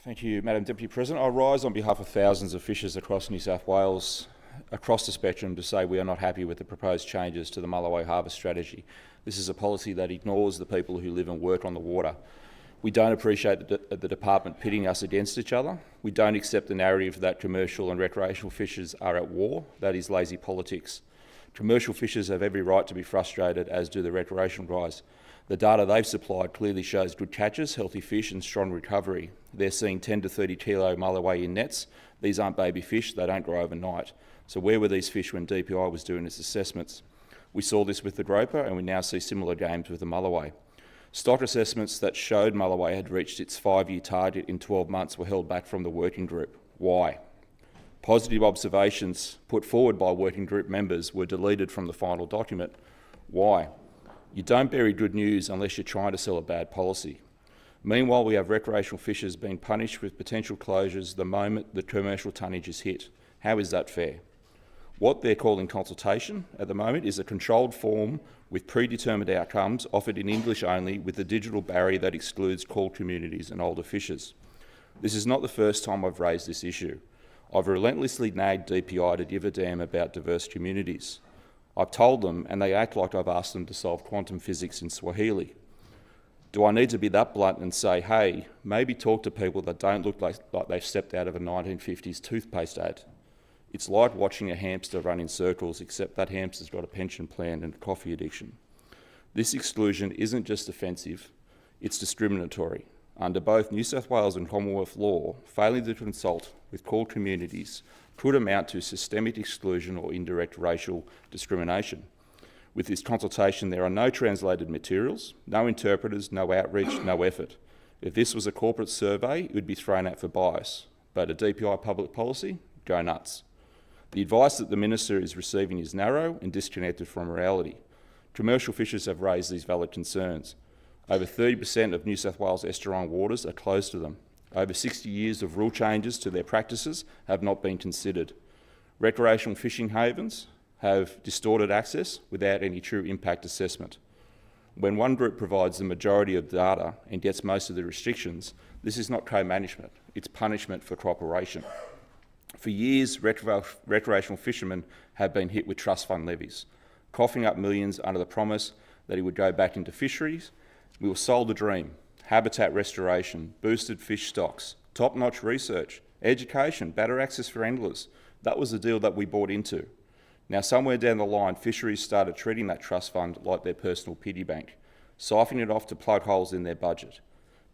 Thank you, Madam Deputy President. I rise on behalf of thousands of fishers across New South Wales, across the spectrum, to say we are not happy with the proposed changes to the Mulloway harvest strategy. This is a policy that ignores the people who live and work on the water. We don't appreciate the department pitting us against each other. We don't accept the narrative that commercial and recreational fishers are at war. That is lazy politics. Commercial fishers have every right to be frustrated, as do the recreational guys. The data they've supplied clearly shows good catches, healthy fish and strong recovery. They're seeing 10 to 30 kilo Mulloway in nets. These aren't baby fish, they don't grow overnight. So where were these fish when DPI was doing its assessments? We saw this with the groper and we now see similar games with the Mulloway. Stock assessments that showed Mulloway had reached its 5-year target in 12 months were held back from the working group. Why? Positive observations put forward by working group members were deleted from the final document. Why? You don't bury good news unless you're trying to sell a bad policy. Meanwhile, we have recreational fishers being punished with potential closures the moment the commercial tonnage is hit. How is that fair? What they're calling consultation at the moment is a controlled form with predetermined outcomes offered in English only, with a digital barrier that excludes called communities and older fishers. This is not the first time I've raised this issue. I've relentlessly nagged DPI to give a damn about diverse communities. I've told them, and they act like I've asked them to solve quantum physics in Swahili. Do I need to be that blunt and say, hey, maybe talk to people that don't look like they've stepped out of a 1950s toothpaste ad? It's like watching a hamster run in circles, except that hamster's got a pension plan and a coffee addiction. This exclusion isn't just offensive, it's discriminatory. Under both New South Wales and Commonwealth law, failing to consult with core communities could amount to systemic exclusion or indirect racial discrimination. With this consultation, there are no translated materials, no interpreters, no outreach, no effort. If this was a corporate survey, it would be thrown out for bias. But a DPI public policy? Go nuts. The advice that the Minister is receiving is narrow and disconnected from reality. Commercial fishers have raised these valid concerns. Over 30% of New South Wales estuarine waters are closed to them. Over 60 years of rule changes to their practices have not been considered. Recreational fishing havens have distorted access without any true impact assessment. When one group provides the majority of data and gets most of the restrictions, this is not co-management, it's punishment for cooperation. For years, recreational fishermen have been hit with trust fund levies, coughing up millions under the promise that it would go back into fisheries. We were sold a dream: habitat restoration, boosted fish stocks, top-notch research, education, better access for anglers. That was the deal that we bought into. Now, somewhere down the line, fisheries started treating that trust fund like their personal piggy bank, siphoning it off to plug holes in their budget.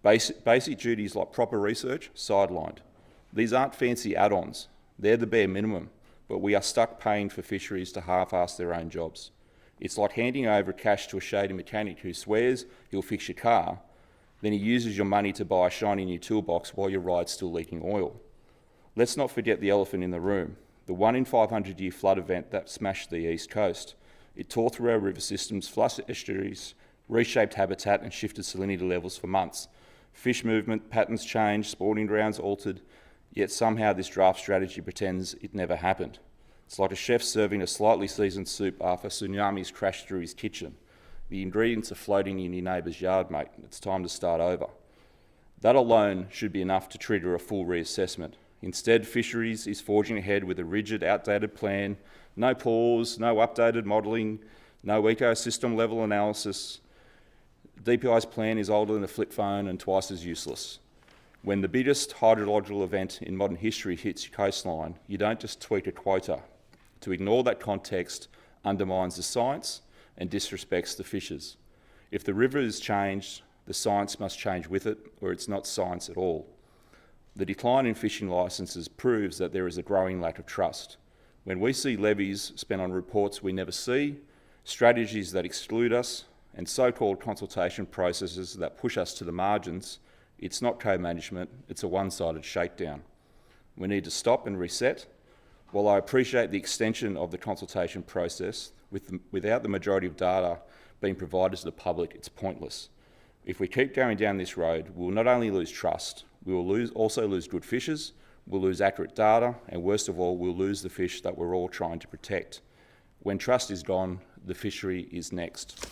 Basic duties like proper research, sidelined. These aren't fancy add-ons, they're the bare minimum, but we are stuck paying for fisheries to half-ass their own jobs. It's like handing over cash to a shady mechanic who swears he'll fix your car, then he uses your money to buy a shiny new toolbox while your ride's still leaking oil. Let's not forget the elephant in the room, the 1 in 500 year flood event that smashed the east coast. It tore through our river systems, flushed estuaries, reshaped habitat and shifted salinity levels for months. Fish movement patterns changed, spawning grounds altered, yet somehow this draft strategy pretends it never happened. It's like a chef serving a slightly seasoned soup after tsunamis crashed through his kitchen. The ingredients are floating in your neighbour's yard, mate. It's time to start over. That alone should be enough to trigger a full reassessment. Instead, Fisheries is forging ahead with a rigid, outdated plan, no pause, no updated modelling, no ecosystem level analysis. DPI's plan is older than a flip phone and twice as useless. When the biggest hydrological event in modern history hits your coastline, you don't just tweak a quota. To ignore that context undermines the science and disrespects the fishers. If the river is changed, the science must change with it, or it's not science at all. The decline in fishing licences proves that there is a growing lack of trust. When we see levies spent on reports we never see, strategies that exclude us, and so-called consultation processes that push us to the margins, it's not co-management, it's a one-sided shakedown. We need to stop and reset. While I appreciate the extension of the consultation process, without the majority of data being provided to the public, it's pointless. If we keep going down this road, we'll not only lose trust, we will also lose good fishers, we'll lose accurate data, and worst of all, we'll lose the fish that we're all trying to protect. When trust is gone, the fishery is next.